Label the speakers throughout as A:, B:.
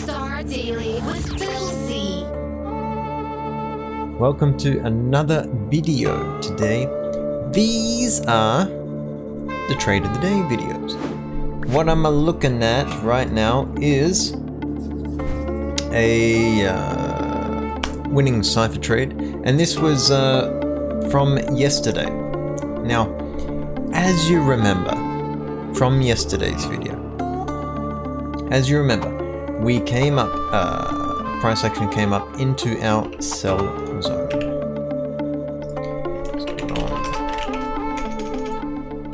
A: Star Daily with Phil C.
B: Welcome to another video today. These are the Trade of the Day videos. What I'm looking at right now is a winning cipher trade, and this was from yesterday. Now, as you remember from yesterday's video, we came up, price action came up into our sell zone.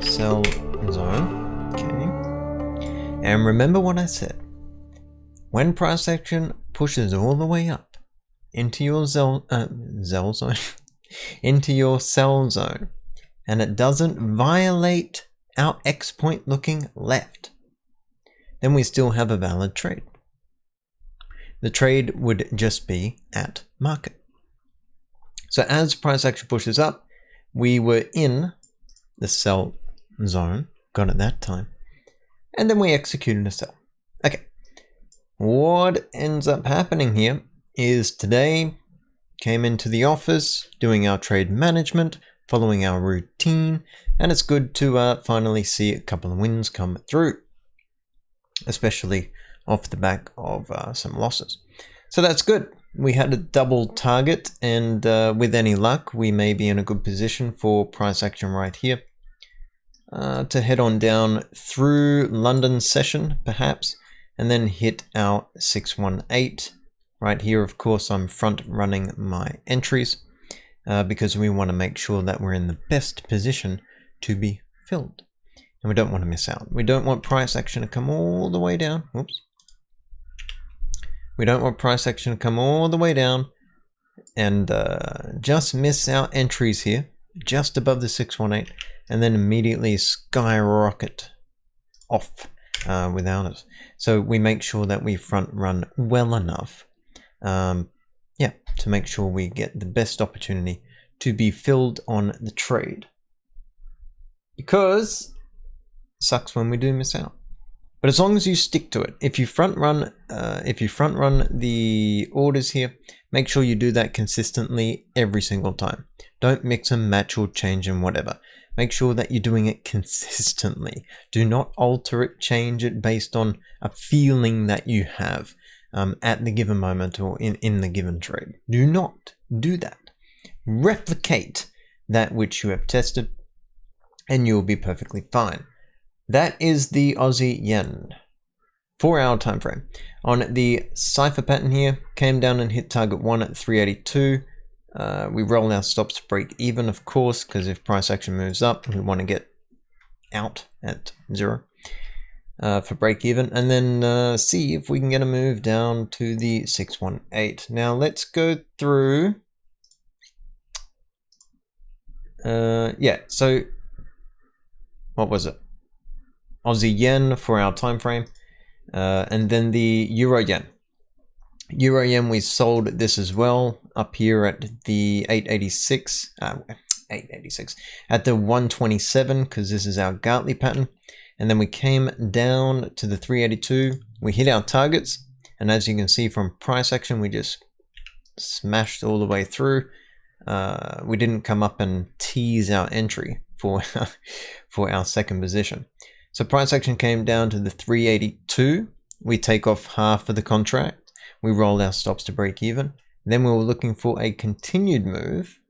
B: Sell zone, okay. And remember what I said. When price action pushes all the way up into your zone, into your sell zone, and it doesn't violate our X point looking left, then we still have a valid trade. The trade would just be at market. So as price action pushes up, we were in the sell zone, got it that time, and then we executed a sell. Okay, what ends up happening here is today came into the office doing our trade management, following our routine, and it's good to finally see a couple of wins come through, especially off the back of some losses. So that's good. We had a double target, and with any luck, we may be in a good position for price action right here to head on down through London session, perhaps, and then hit our 618. Right here, of course, I'm front running my entries because we want to make sure that we're in the best position to be filled. And we don't want to miss out. We don't want price action to come all the way down. Whoops. We don't want price action to come all the way down and just miss our entries here, just above the 618, and then immediately skyrocket off without us. So we make sure that we front run well enough, to make sure we get the best opportunity to be filled on the trade. Because it sucks when we do miss out. But as long as you stick to it, if you front run the orders here, make sure you do that consistently every single time. Don't mix and match or change and whatever. Make sure that you're doing it consistently. Do not alter it, change it based on a feeling that you have at the given moment or in the given trade. Do not do that. Replicate that which you have tested, and you'll be perfectly fine. That is the Aussie yen 4-hour time frame. On the cipher pattern here, came down and hit target 1 at 382. We roll our stops to break even, of course, because if price action moves up, we want to get out at 0 for break even, and then see if we can get a move down to the 618. Now let's go through. So what was it? Aussie yen for our time frame, and then the euro yen. Euro yen, we sold this as well up here at the 886 at the 127, because this is our Gartley pattern, and then we came down to the 382. We hit our targets, and as you can see from price action, we just smashed all the way through. We didn't come up and tease our entry for our second position. So price action came down to the 382. We take off half of the contract. We rolled our stops to break even. Then we were looking for a continued move.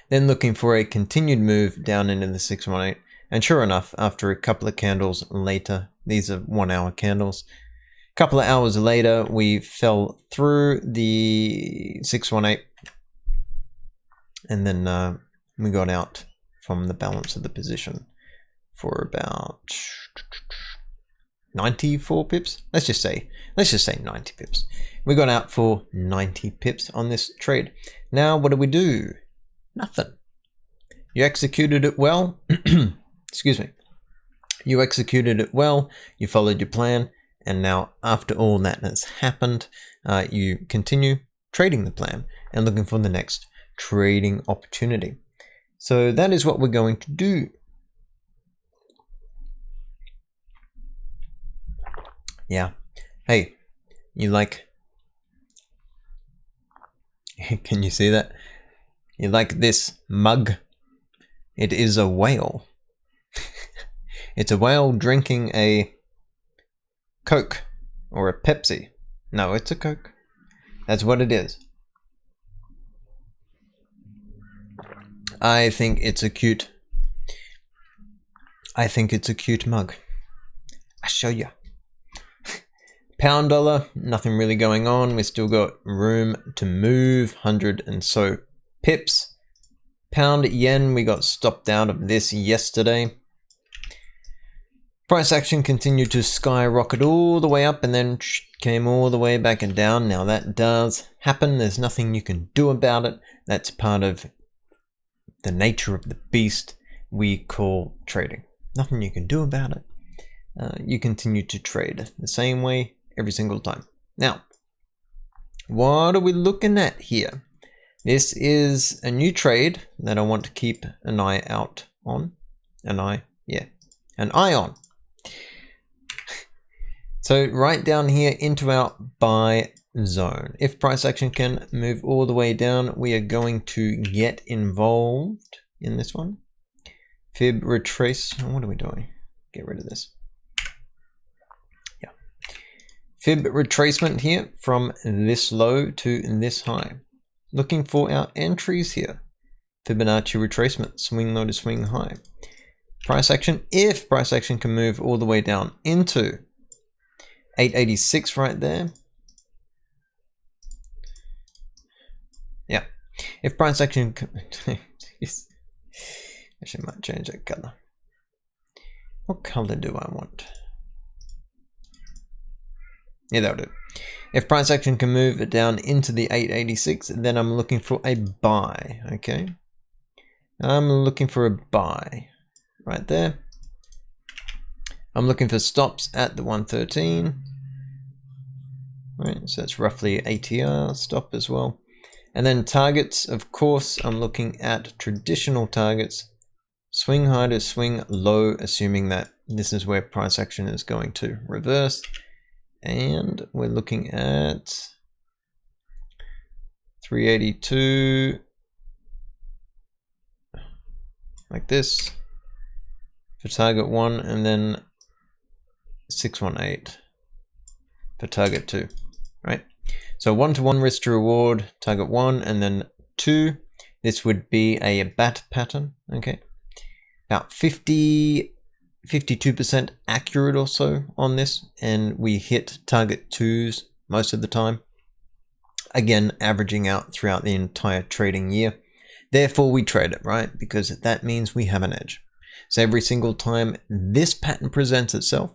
B: Then looking for a continued move down into the 618. And sure enough, after a couple of candles later, these are 1-hour candles. A couple of hours later, we fell through the 618. And then we got out from the balance of the position for about 94 pips. Let's just say 90 pips. We got out for 90 pips on this trade. Now, what do we do? Nothing. You executed it well. Excuse me. You executed it well. You followed your plan. And now, after all that has happened, you continue trading the plan and looking for the next trading opportunity. So that is what we're going to do. Yeah. Hey, you like... Can you see that? You like this mug? It is a whale. It's a whale drinking a Coke or a Pepsi. No, it's a Coke. That's what it is. I think it's a cute mug. I'll show you. Pound dollar, nothing really going on. We still got room to move, 100 and so pips. Pound yen, we got stopped out of this yesterday. Price action continued to skyrocket all the way up and then came all the way back and down. Now that does happen. There's nothing you can do about it. That's part of the nature of the beast we call trading. Nothing you can do about it. You continue to trade the same way every single time. Now, what are we looking at here? This is a new trade that I want to keep an eye out on. An eye on. So right down here into our buy zone. If price action can move all the way down, we are going to get involved in this one. Fib retrace. What are we doing? Get rid of this. Yeah. Fib retracement here from this low to this high. Looking for our entries here. Fibonacci retracement. Swing low to swing high. Price action. If price action can move all the way down into 886 right there. Yeah. If price action actually might change that color. What color do I want? Yeah, that'll do. If price action can move it down into the 886, then I'm looking for a buy. Okay. I'm looking for a buy right there. I'm looking for stops at the 113. Right, so that's roughly ATR stop as well. And then targets, of course, I'm looking at traditional targets. Swing high to swing low, assuming that this is where price action is going to reverse. And we're looking at 382, like this, for target 1, and then 618 for target 2, right? So 1-to-1 risk to reward, target 1, and then 2. This would be a bat pattern, okay? About 52% accurate or so on this, and we hit target 2s most of the time. Again, averaging out throughout the entire trading year. Therefore, we trade it, right? Because that means we have an edge. So every single time this pattern presents itself,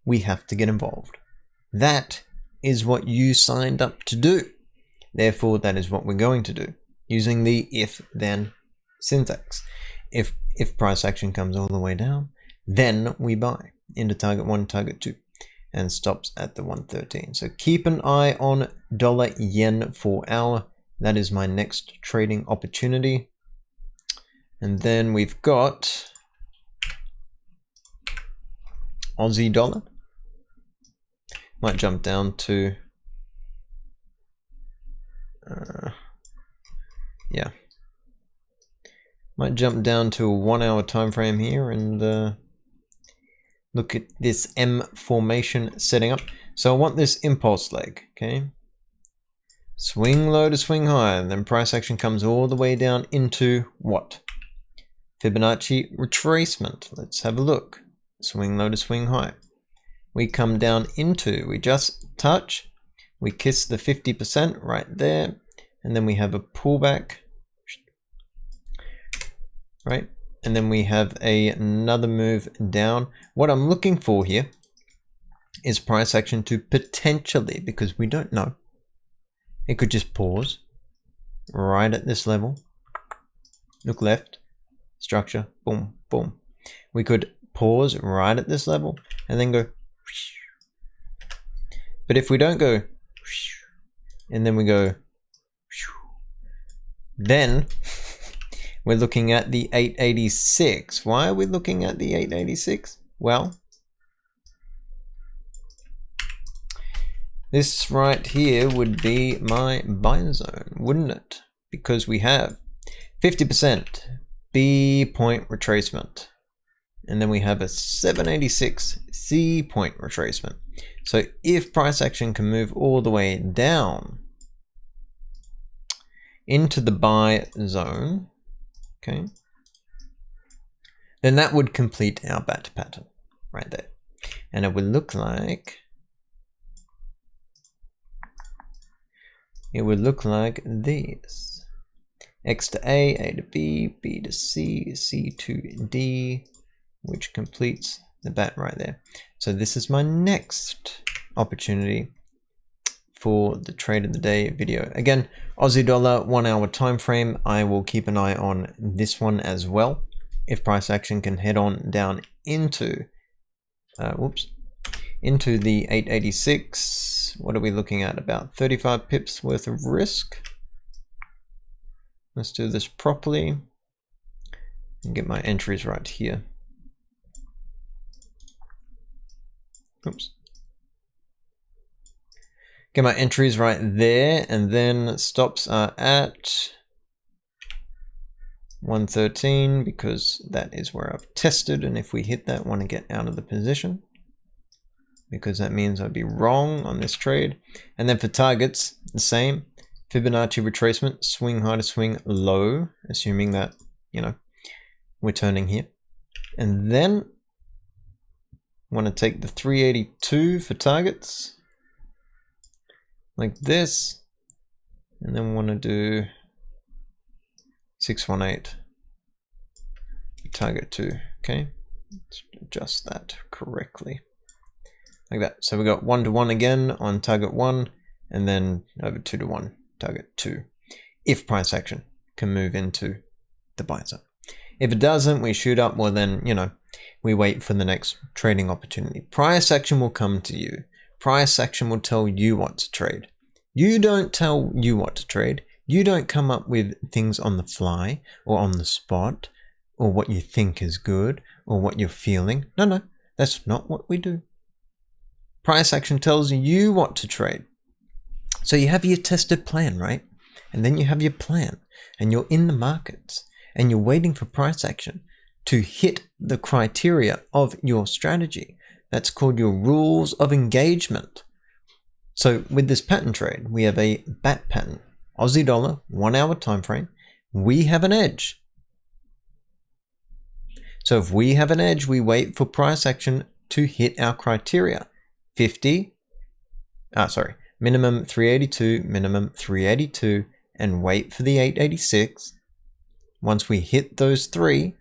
B: we have to get involved. That is what you signed up to do. Therefore, that is what we're going to do using the if-then syntax. If price action comes all the way down, then we buy into target 1, target 2, and stops at the 113. So keep an eye on dollar yen for hour. That is my next trading opportunity. And then we've got Aussie dollar. Might jump down to yeah. Might jump down to a 1 hour time frame here and look at this M formation setting up. So I want this impulse leg, okay? Swing low to swing high, and then price action comes all the way down into what? Fibonacci retracement. Let's have a look. Swing low to swing high. We come down into, we just touch, we kiss the 50% right there, and then we have a pullback, right? And then we have another move down. What I'm looking for here is price action to potentially, because we don't know, it could just pause right at this level. Look left, structure, boom, boom. We could pause right at this level and then go. But if we don't go and then we go, then we're looking at the 886. Why are we looking at the 886? Well, This right here would be my buy zone, wouldn't it? Because we have 50% B point retracement. And then we have a 786 C point retracement. So if price action can move all the way down into the buy zone, okay, then that would complete our bat pattern right there. And it would look like this. X to A to B, B to C, C to D, which completes the bat right there. So this is my next opportunity for the trade of the day video. Again, Aussie dollar 1 hour time frame. I will keep an eye on this one as well. If price action can head on down into into the 886, what are we looking at? About 35 pips worth of risk. Let's do this properly and get my entries right here. Oops. Get my entries right there, and then stops are at 113 because that is where I've tested, and if we hit that, I want to get out of the position because that means I'd be wrong on this trade. And then for targets, the same. Fibonacci retracement, swing high to swing low, assuming that, you know, we're turning here. And then want to take the 382 for targets like this, and then want to do 618 target 2. Okay, let's adjust that correctly like that. So we got 1 to 1 again on target 1, and then over 2 to 1 target 2 if price action can move into the buy zone. If it doesn't, we shoot up. Well, then, you know, we wait for the next trading opportunity. Price action will come to you. Price action will tell you what to trade. You don't tell you what to trade. You don't come up with things on the fly or on the spot or what you think is good or what you're feeling. No, that's not what we do. Price action tells you what to trade. So you have your tested plan, right? And then you have your plan and you're in the markets and you're waiting for price action to hit the criteria of your strategy. That's called your rules of engagement. So with this pattern trade, we have a bat pattern, Aussie dollar, 1 hour time frame. We have an edge. So if we have an edge, we wait for price action to hit our criteria. Minimum 382, minimum 382, and wait for the 886. Once we hit those three,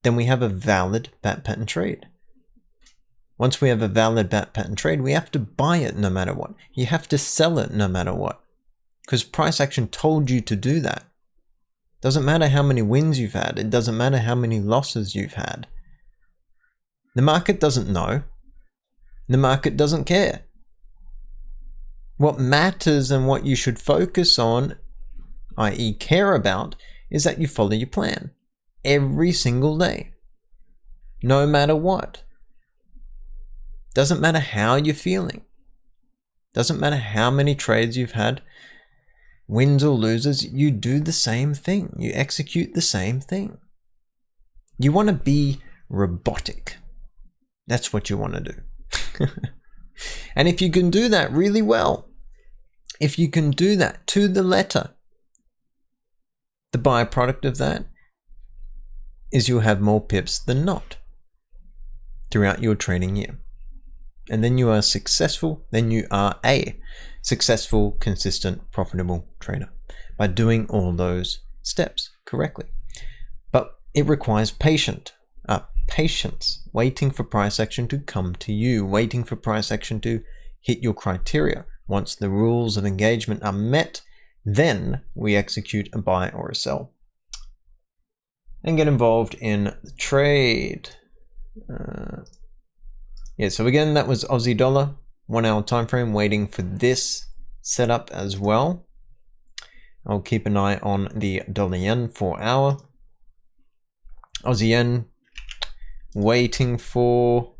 B: then we have a valid bat pattern trade. Once we have a valid bat pattern trade, we have to buy it no matter what. You have to sell it no matter what, because price action told you to do that. Doesn't matter how many wins you've had. It doesn't matter how many losses you've had. The market doesn't know. The market doesn't care. What matters and what you should focus on, i.e. care about, is that you follow your plan every single day, no matter what. Doesn't matter how you're feeling. Doesn't matter how many trades you've had, wins or losers, you do the same thing. You execute the same thing. You want to be robotic. That's what you want to do. And if you can do that really well, if you can do that to the letter, the byproduct of that is you'll have more pips than not throughout your trading year. And then you are successful, then you are a successful, consistent, profitable trader by doing all those steps correctly. But it requires patience, waiting for price action to come to you, waiting for price action to hit your criteria. Once the rules of engagement are met, then we execute a buy or a sell and get involved in the trade. So again, that was Aussie dollar, 1 hour time frame, waiting for this setup as well. I'll keep an eye on the dollar yen 4 hour. Aussie yen, waiting for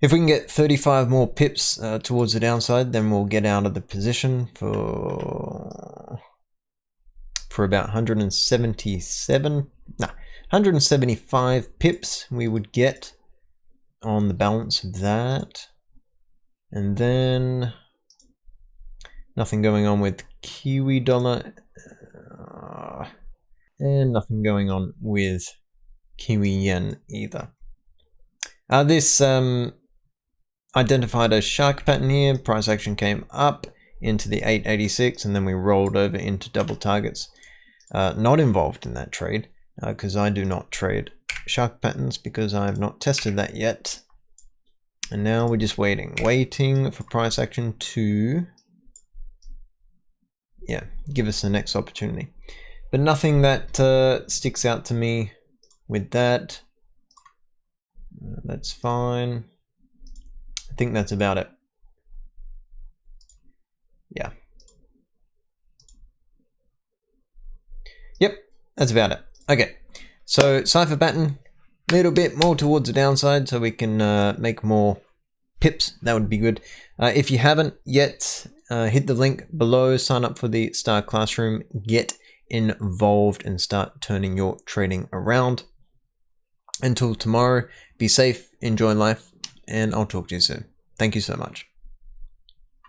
B: If we can get 35 more pips towards the downside, then we'll get out of the position for about 175 pips we would get on the balance of that. And then nothing going on with Kiwi dollar, and nothing going on with Kiwi yen either. This identified a shark pattern here. Price action came up into the 886 and then we rolled over into double targets. Not involved in that trade because I do not trade shark patterns because I have not tested that yet. And now we're just waiting for price action to give us the next opportunity. But nothing that sticks out to me with that. That's fine. I think that's about it. Yeah. Yep, that's about it. Okay, so cipher pattern, a little bit more towards the downside so we can make more pips. That would be good. If you haven't yet, hit the link below, sign up for the Star Classroom, get involved and start turning your trading around. Until tomorrow, be safe, enjoy life, and I'll talk to you soon. Thank you so much.